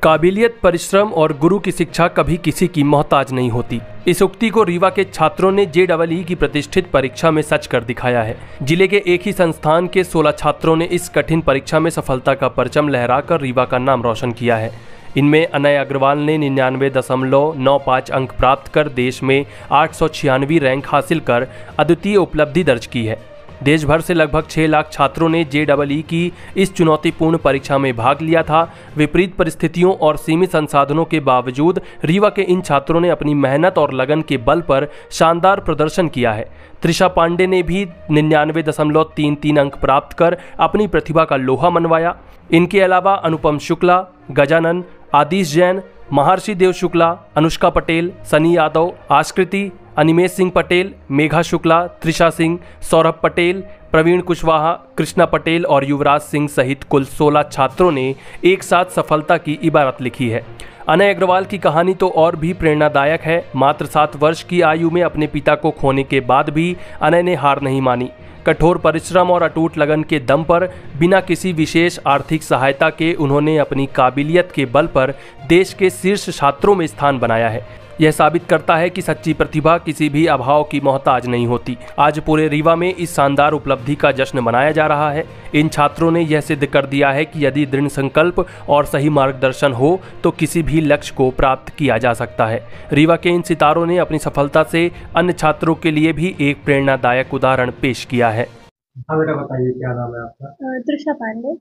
काबिलियत, परिश्रम और गुरु की शिक्षा कभी किसी की मोहताज नहीं होती। इस उक्ति को रीवा के छात्रों ने JEE की प्रतिष्ठित परीक्षा में सच कर दिखाया है। जिले के एक ही संस्थान के 16 छात्रों ने इस कठिन परीक्षा में सफलता का परचम लहराकर रीवा का नाम रोशन किया है। इनमें अनय अग्रवाल ने 99.95 अंक प्राप्त कर देश में 896वीं रैंक हासिल कर अद्वितीय उपलब्धि दर्ज की है। देश भर से लगभग 6 लाख छात्रों ने JEE की इस चुनौतीपूर्ण परीक्षा में भाग लिया था। विपरीत परिस्थितियों और सीमित संसाधनों के बावजूद रीवा के इन छात्रों ने अपनी मेहनत और लगन के बल पर शानदार प्रदर्शन किया है। त्रिशा पांडे ने भी 99.33 अंक प्राप्त कर अपनी प्रतिभा का लोहा मनवाया। इनके अलावा अनुपम शुक्ला, गजानन, आदिश जैन, महर्षि देव शुक्ला, अनुष्का पटेल, सनी यादव, आश्कृति, अनिमेश सिंह पटेल, मेघा शुक्ला, त्रिशा सिंह, सौरभ पटेल, प्रवीण कुशवाहा, कृष्णा पटेल और युवराज सिंह सहित कुल 16 छात्रों ने एक साथ सफलता की इबारत लिखी है। अनय अग्रवाल की कहानी तो और भी प्रेरणादायक है। मात्र 7 वर्ष की आयु में अपने पिता को खोने के बाद भी अनय ने हार नहीं मानी। कठोर परिश्रम और अटूट लगन के दम पर बिना किसी विशेष आर्थिक सहायता के उन्होंने अपनी काबिलियत के बल पर देश के शीर्ष छात्रों में स्थान बनाया है। यह साबित करता है कि सच्ची प्रतिभा किसी भी अभाव की मोहताज नहीं होती। आज पूरे रीवा में इस शानदार उपलब्धि का जश्न मनाया जा रहा है। इन छात्रों ने यह सिद्ध कर दिया है कि यदि दृढ़ संकल्प और सही मार्गदर्शन हो तो किसी भी लक्ष्य को प्राप्त किया जा सकता है। रीवा के इन सितारों ने अपनी सफलता से अन्य छात्रों के लिए भी एक प्रेरणादायक उदाहरण पेश किया है। हाँ बेटा, बताइए क्या नाम है आपका? त्रिशा पांडे।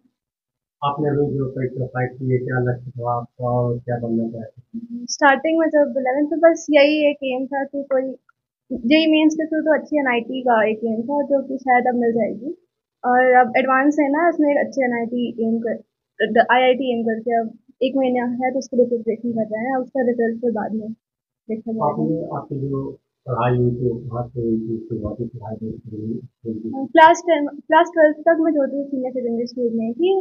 आपने अभी जो परीक्षा फाइट की है, क्या लक्ष्य था आपका और क्या बनना चाहते हैं? स्टार्टिंग में जब 11th में बस यही एक एम था कि कोई JEE मेंस के थ्रू तो अच्छी NIT का एक एम था जो कि शायद अब मिल जाएगी। और अब एडवांस है ना, उसमें एक अच्छी IIT एम करके अब 1 महीना है तो उसके लिए प्रिपरेशन कर रहे हैं। अब उसका रिजल्ट फिर बाद में देखा जाएगा। आपने आपकी जो पढ़ाई हुई थी वहाँ से हुई थी, शुरुआती पढ़ाई क्लास 12th तक मैं ज्योति सीनियर सेकेंडरी स्कूल में थी।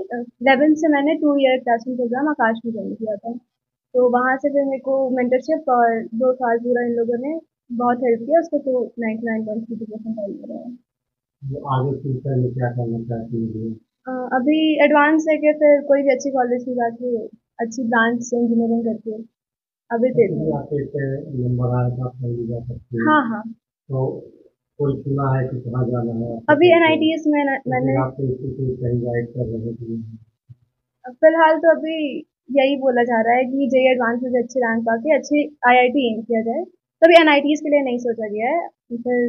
11th से मैंने 2 ईयर क्लासरूम प्रोग्राम आकाश में ज्वाइन किया था। तो वहाँ से फिर मेरे को मेंटरशिप और 2 साल पूरा इन लोगों ने बहुत हेल्प किया। उसको तो 99.32% आई मिला है। जो आगे फ्यूचर में क्या करना चाहती है? अभी एडवांस है कि फिर कोई भी अच्छी कॉलेज में जाके अच्छी ब्रांच से इंजीनियरिंग करके अभी दे दूँ। नंबर आया तो आप कहीं जा सकते हैं। हाँ हाँ, तो कोई चुना है कि कहाँ जाना है? अभी NITS में मैंने आपको इंस्टीट्यूट कहीं गाइड कर रहे थे? फिलहाल तो अभी यही बोला जा रहा है कि JEE एडवांस में अच्छी रैंक पाके अच्छी IIT एम किया जाए। तभी NITs के लिए नहीं सोचा गया है। फिर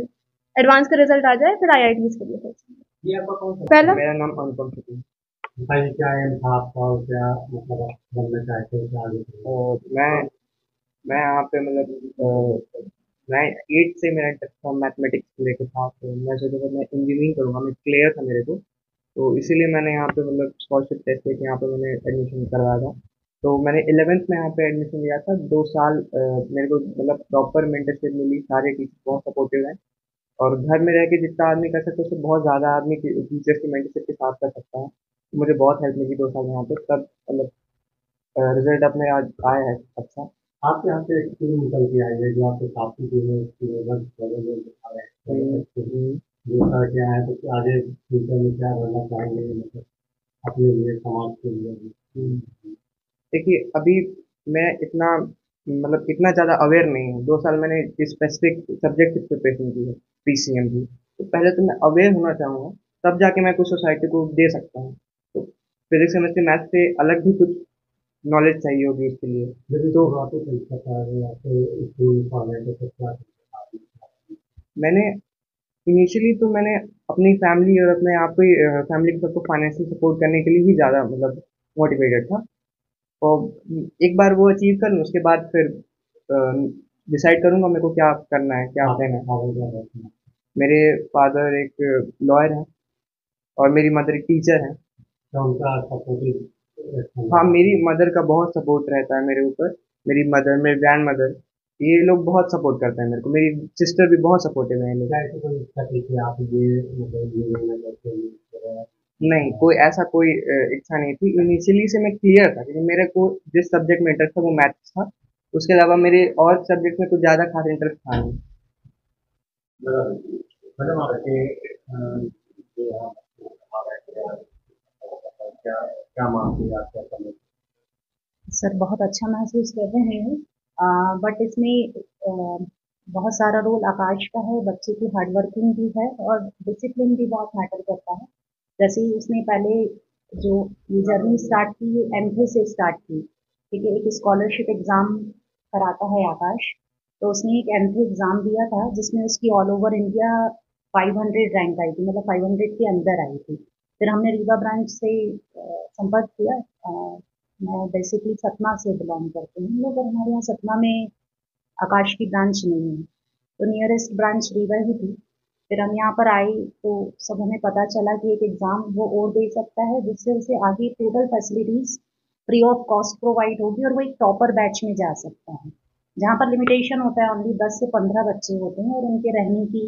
एडवांस का रिजल्ट आ जाए फिर IITs के लिए सोचेंगे। ये आपका कौन सा? पहला मेरा नाम अनुपम शुक्ला। बताइए क्या एम था आपका और क्या मतलब आप बनना चाहते हैं, क्या आगे? मैं यहाँ पे मतलब मैं 8 से मेरा इंटरेस्ट था मैथमेटिक्स को लेकर था, तो मैं सोचा था मैं इंजीनियरिंग करूँगा। मैं क्लियर था मेरे को, तो इसीलिए मैंने यहाँ पे मतलब स्कॉलरशिप टेस्ट लेके यहाँ पे मैंने एडमिशन करवाया था। तो मैंने 11th में यहाँ पे एडमिशन लिया था। 2 साल मेरे को मतलब प्रॉपर मेंटरशिप मिली, सारे टीचर बहुत सपोर्टिव हैं और घर में रह के जितना आदमी कर सकता है उससे बहुत ज़्यादा आदमी टीचर्स की मेंटरशिप के साथ कर सकता है। तो मुझे बहुत हेल्प मिली 2 साल यहाँ पे, तब मतलब रिजल्ट अपने आज आया है अच्छा। आपके यहाँ से एक टीम निकल के आई है जो आपके काफी दिखा रहे हैं, जो करके आए तो आगे फ्यूचर में क्या बनना चाहेंगे, मतलब अपने लिए, समाज के लिए? देखिए अभी मैं इतना मतलब इतना ज़्यादा अवेयर नहीं हूँ। 2 साल मैंने स्पेसिफिक सब्जेक्ट की प्रिपरेशन की है, PCM की। तो पहले तो मैं अवेयर होना चाहूँगा, तब जाके मैं कुछ सोसाइटी को दे सकता हूँ। तो फिजिक्स केमिस्ट्री मैथ से अलग भी कुछ नॉलेज चाहिए होगी इसके लिए। तो आपको पता है आपके स्कूल कॉलेज तो क्या? मैंने इनिशियली तो मैंने अपनी फैमिली और अपने आप को फैमिली को सबको फाइनेंशियल सपोर्ट करने के लिए ही ज़्यादा मतलब मोटिवेटेड था। और एक बार वो अचीव कर लूँ उसके बाद फिर डिसाइड करूँगा मेरे को क्या करना है, क्या करना है। मेरे फादर एक लॉयर हैं और मेरी मदर एक टीचर हैं। तो उनका सपोर्टिव? हाँ, मेरी मदर का बहुत सपोर्ट रहता है मेरे ऊपर। मेरी मदर, मेरी ग्रैंड मदर, ये लोग बहुत सपोर्ट करते हैं मेरे को। मेरी सिस्टर भी बहुत सपोर्टिव है ये लोग। ऐसे कोई इच्छा थी कि आप ये मतलब ये लेना चाहते हैं? नहीं, कोई ऐसा कोई इच्छा नहीं थी। इनिशियली से मैं क्लियर था क्योंकि मेरे को जिस सब्जेक्ट में इंटरेस्ट था वो मैथ्स था। उसके अलावा मेरे और सब्जेक्ट में कुछ ज़्यादा खास इंटरेस्ट था नहीं। मैडम आपके जो आप क्या क्या मानते हैं, आप क्या समझते हैं? सर बहुत अच्छा महसूस कर रहे हैं, बट इसमें बहुत सारा रोल आकाश का है। बच्चे की हार्ड वर्किंग भी है और डिसिप्लिन भी बहुत मैटर करता है। जैसे ही उसने पहले जो ये जर्नी स्टार्ट की, एमफे से स्टार्ट की। ठीक है, एक स्कॉलरशिप एग्जाम कराता है आकाश। तो उसने एक एमफे एग्जाम दिया था जिसमें उसकी ऑल ओवर इंडिया 500 रैंक आई थी, मतलब 500 के अंदर आई थी। फिर हमने रीवा ब्रांच से संपर्क किया। मैं बेसिकली सतना से बिलोंग करती हूँ, मगर हमारे यहाँ सतना में आकाश की ब्रांच नहीं है, तो नियरेस्ट ब्रांच रीवा ही थी। फिर हम यहाँ पर आए तो सब हमें पता चला कि एक एग्ज़ाम वो और दे सकता है जिससे उसे आगे total facilities free of cost provide होगी और वो एक टॉपर बैच में जा सकता है। जहाँ पर लिमिटेशन होता है, ओनली 10 से 15 बच्चे होते हैं और उनके रहने की,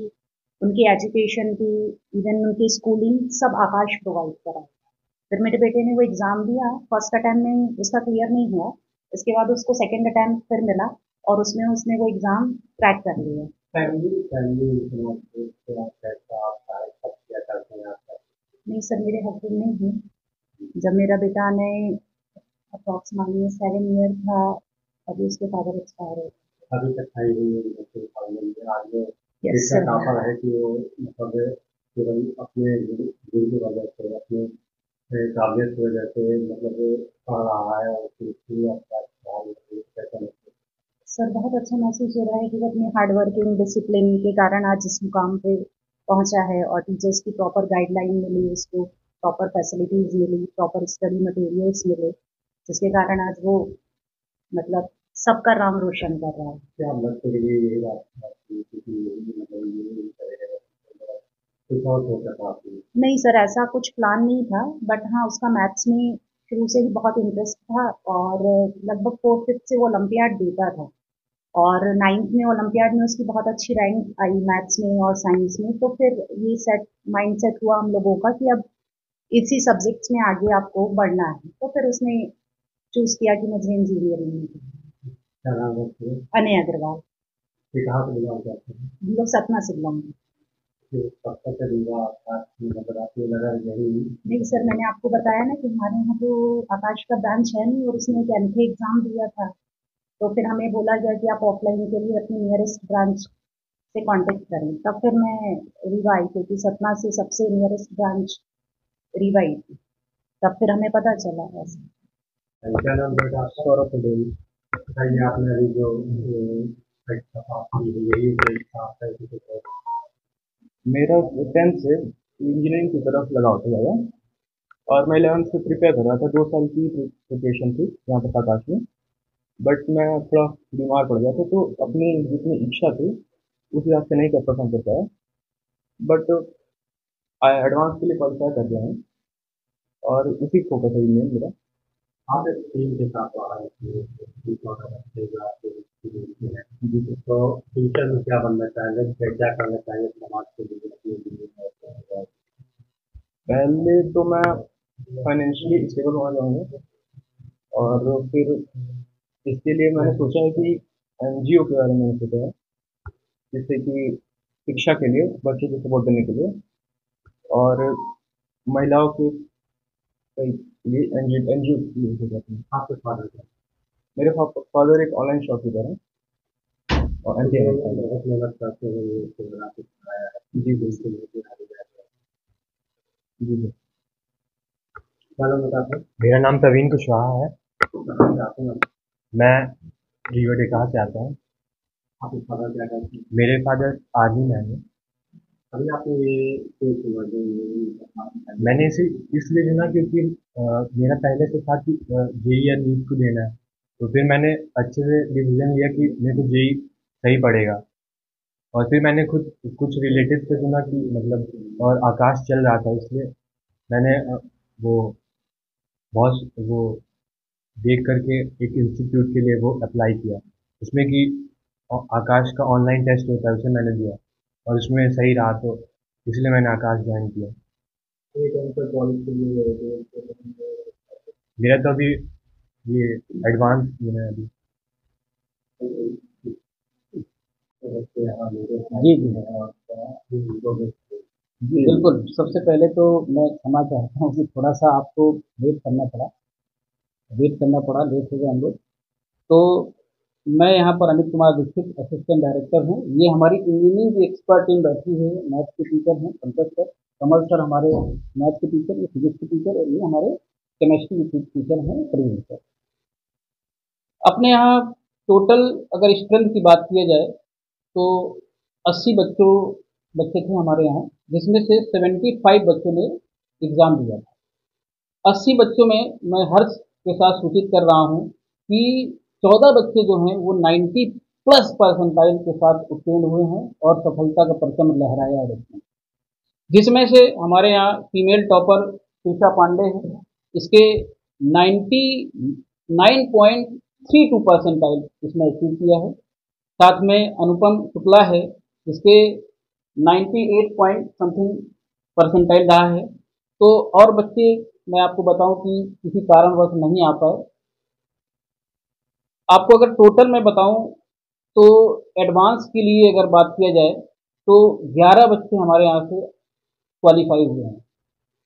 उनकी एजुकेशन की, इवन उनकी स्कूलिंग सब आकाश प्रोवाइड कराए। फिर मेरे बेटे ने वो एग्ज़ाम दिया, फर्स्ट अटेम्प्ट में उसका क्लियर नहीं हुआ। इसके बाद उसको सेकंड अटेम्प्ट फिर मिला और उसमें उसने वो एग्ज़ाम क्रैक कर लिया। फैमिली फैमिली कैसा आपका है, सब क्या करते हैं आपका? नहीं सर, मेरे हस्बैंड नहीं हैं। जब मेरा बेटा ने अप्रॉक्सिमेटली 7 ईयर था, अभी उसके फादर एक्सपायर हो गए। अभी तक आई हुई है बच्चे फैमिली में आगे यस इतना सर। टॉपर है कि वो मतलब केवल अपने गुण की वजह से अपने काबिलियत की वजह से मतलब पढ़ रहा है और फिर भी आपका कैसा लगता है? सर बहुत अच्छा महसूस हो रहा है कि वो अपनी हार्ड वर्किंग डिसिप्लिन के कारण आज इस मुकाम पे पहुंचा है और टीचर्स की प्रॉपर गाइडलाइन मिली उसको, प्रॉपर फैसिलिटीज मिली, प्रॉपर स्टडी मटेरियल्स मिले, जिसके कारण आज वो मतलब सबका नाम रोशन कर रहा है। क्या बच्चे के लिए यही बात बात थी कि यही मतलब यही करेगा कुछ और सोचा था आपने? नहीं सर, ऐसा कुछ प्लान नहीं था, बट हाँ उसका मैथ्स में शुरू से ही बहुत इंटरेस्ट था और लगभग 4th-5th से वो ओलंपियाड देता था और 9th में ओलंपियाड में उसकी बहुत अच्छी रैंक आई मैथ्स में और साइंस में। तो फिर ये सेट माइंड सेट हुआ हम लोगों का कि अब इसी सब्जेक्ट्स में आगे आपको बढ़ना है, तो फिर उसने चूज किया कि मुझे इंजीनियरिंग में करना क्या नाम है उसके? है। अनय अग्रवाल। ये कहाँ से बिलोंग करते हैं? हम लोग सतना से बिलोंग करते फिर कब तक करेगा आपका मतलब आपको लगा यही? हैं। नहीं सर, मैंने आपको बताया ना कि हमारे यहाँ तो आकाश का ब्रांच है नहीं और उसने एक एमफे एग्जाम दिया था। तो फिर हमें बोला गया कि आप ऑफलाइन के लिए अपनी नियरेस्ट ब्रांच से कांटेक्ट करें। तब फिर मैं रीवा आई, क्योंकि सतना से सबसे नियरेस्ट ब्रांच रीवा ही थी। तब फिर हमें पता चला ऐसे। क्या नाम बेटा? सौरभ पटेल। बताइए आपने अभी जो परीक्षा पास की है यही परीक्षा आपका किसी को? मेरा 10th से इंजीनियरिंग की तरफ लगाव था ज़्यादा और मैं 11th से प्रिपेयर कर रहा था। 2 साल की प्रिपरेशन थी यहाँ पर आकाश में। बट मैं थोड़ा बीमार पड़ गया था तो अपनी जितनी इच्छा थी उस हिसाब से नहीं कर परफॉर्म कर पाया। बट एडवांस के लिए क्वालिफाई कर गया हूँ और उसी फोकस है मेन मेरा। आप एक टीम के साथ आए थे, अच्छे आपके experience है। जी सर। तो फ्यूचर में क्या बनना चाहेंगे, क्या करना चाहेंगे समाज के लिए अपने लिए और पहले तो मैं फाइनेंशियली स्टेबल होना चाहूँगा और फिर इसके लिए मैंने सोचा है कि एनजीओ के बारे में मैंने सोचा है, जिससे कि शिक्षा के लिए बच्चों को सपोर्ट करने के लिए और महिलाओं के लिए एनजीओ एनजीओ यूज हो जाती है। आपके फादर का मेरे फादर एक ऑनलाइन शॉपकीपर है और एम टी बहुत मेहनत करते हुए ये बना के बनाया है। जी इसके लिए भी आगे जाएगा। जी जी। क्या नाम बताते हैं? मेरा नाम प्रवीण कुशवाहा है। कहाँ से आते हैं? मैं रीवा डेकहा से आता हूँ। आपके फादर क्या करते हैं? मेरे फादर आर्मी मैन है। अभी आपने ये क्यों चुना जो ये मैंने इसे इसलिए चुना क्योंकि मेरा पहले से था कि जेई या नीट को देना है, तो फिर मैंने अच्छे से डिसीजन लिया कि मेरे को जेई सही पड़ेगा और फिर मैंने खुद कुछ रिलेटिव से सुना कि मतलब और आकाश चल रहा था, इसलिए मैंने वो बहुत वो देख करके एक इंस्टीट्यूट के लिए वो अप्लाई किया, उसमें कि आकाश का ऑनलाइन टेस्ट होता है, उसे मैंने दिया और उसमें सही रहा, तो इसलिए मैंने आकाश ज्वाइन किया। कॉलेज के लिए मेरा तो अभी ये एडवांस देना है अभी। जी जी जी बिल्कुल। सबसे पहले तो मैं क्षमा चाहता हूँ कि थोड़ा सा आपको वेट करना पड़ा। वेट करना पड़ा, लेट हो गए हम लोग। तो मैं यहाँ पर अमित कुमार दीक्षित, असिस्टेंट डायरेक्टर हूँ। ये हमारी इंजीनियरिंग की एक्सपर्ट टीम बैठी है। मैथ्स के टीचर हैं पंकज सर, कमल सर हमारे मैथ्स के टीचर, ये फिजिक्स के टीचर, और ये हमारे केमिस्ट्री के टीचर हैं प्रवीण सर। अपने यहाँ टोटल अगर स्ट्रेंथ की बात किया जाए तो 80 बच्चे थे हमारे यहाँ, जिसमें से 75 बच्चों ने एग्ज़ाम दिया था। 80 बच्चों में मैं हर्ष के साथ सूचित कर रहा हूँ कि 14 बच्चे जो हैं वो 90 प्लस परसेंटाइल के साथ उत्तीर्ण हुए हैं और सफलता का परचम लहराया है बच्चों ने। जिसमें से हमारे यहाँ फीमेल टॉपर शीशा पांडे है, इसके 99.32 परसेंटाइल इसने अचीव किया है। साथ में अनुपम शुक्ला है, जिसके 98 पॉइंट समथिंग परसेंटाइल रहा है। तो और बच्चे मैं आपको बताऊं कि किसी कारणवश नहीं आ पाए। आपको अगर टोटल मैं बताऊं तो एडवांस के लिए अगर बात किया जाए तो 11 बच्चे हमारे यहाँ से क्वालिफाई हुए हैं।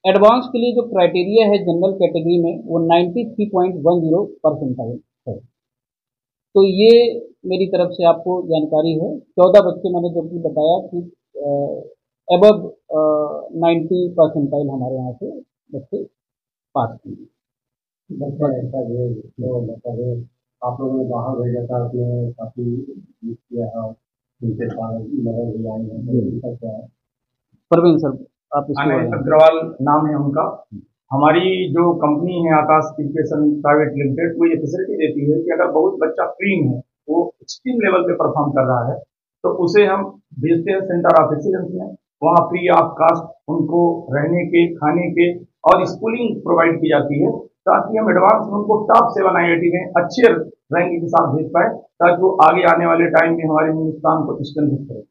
एडवांस के लिए जो क्राइटेरिया है जनरल कैटेगरी में वो 93.10 परसेंटाइल है। तो ये मेरी तरफ से आपको जानकारी है। 14 बच्चे मैंने जो कि बताया कि एबव 90 परसेंटाइल हमारे यहाँ से बच्चे पास किए। बच्चा ऐसा है तो मतलब आप लोगों ने बाहर भेजा था, उसमें काफ़ी यूज किया है, उनके साथ मदद भी आई है, तो उनका क्या है? प्रवीण सर आप इसके बारे अनिल में। अग्रवाल नाम है उनका। हमारी जो कंपनी है आकाश एजुकेशन प्राइवेट लिमिटेड, वो ये फैसिलिटी देती है कि अगर बहुत बच्चा क्लीन है, वो एक्सट्रीम लेवल पे परफॉर्म कर रहा है, तो उसे हम भेजते हैं सेंटर ऑफ एक्सीलेंस में। वहाँ फ्री ऑफ कास्ट उनको रहने के, खाने के और स्कूलिंग प्रोवाइड की जाती है, ताकि हम एडवांस में उनको टॉप 7 IIT में अच्छे रैंक के साथ भेज पाए, ताकि वो आगे आने वाले टाइम में हमारे हिंदुस्तान को स्ट्रेंथन करें।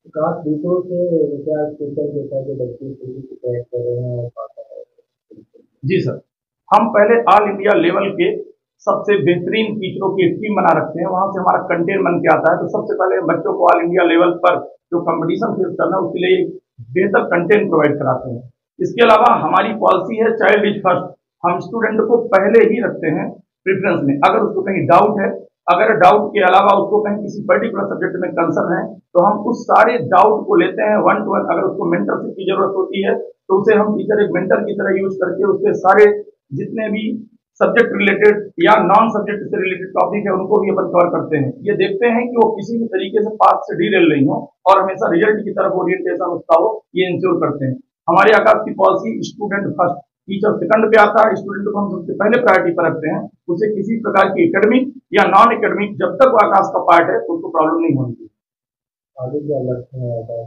विकास दूसरों से क्या स्पेशल देता है जो बच्चे को पैक कर रहे हैं और पाता है? जी सर, हम पहले ऑल इंडिया लेवल के सबसे बेहतरीन टीचरों की एक टीम बना रखते हैं। वहाँ से हमारा कंटेंट बन के आता है। तो सबसे पहले बच्चों को ऑल इंडिया लेवल पर जो कंपटीशन फेस करना है, उसके लिए बेहतर कंटेंट प्रोवाइड कराते हैं। इसके अलावा हमारी पॉलिसी है चाइल्ड इज फर्स्ट। हम स्टूडेंट को पहले ही रखते हैं प्रेफरेंस में। अगर उसको कहीं डाउट है, अगर डाउट के अलावा उसको कहीं किसी पर्टिकुलर सब्जेक्ट में कंसर्न है, तो हम उस सारे डाउट को लेते हैं 1 to 1। अगर उसको मेंटरशिप की जरूरत होती है तो उसे हम टीचर एक मेंटर की तरह यूज करके उसके सारे जितने भी सब्जेक्ट रिलेटेड या नॉन सब्जेक्ट से रिलेटेड टॉपिक है उनको भी अपन कवर करते हैं। ये देखते हैं कि वो किसी भी तरीके से पाथ से डीरेल नहीं हो और हमेशा रिजल्ट की तरफ ओरिएंटेशन उसका हो, ये इंश्योर करते हैं। हमारे आकाश की policy student first, teacher second पे आता है। स्टूडेंट को हम सबसे पहले प्रायोरिटी पर रखते हैं। उसे किसी प्रकार की एकेडमिक या नॉन एकेडमिक जब तक वो आकाश का पार्ट है तो उसको प्रॉब्लम नहीं होनी चाहिए। आगे क्या लक्ष्य है आकाश?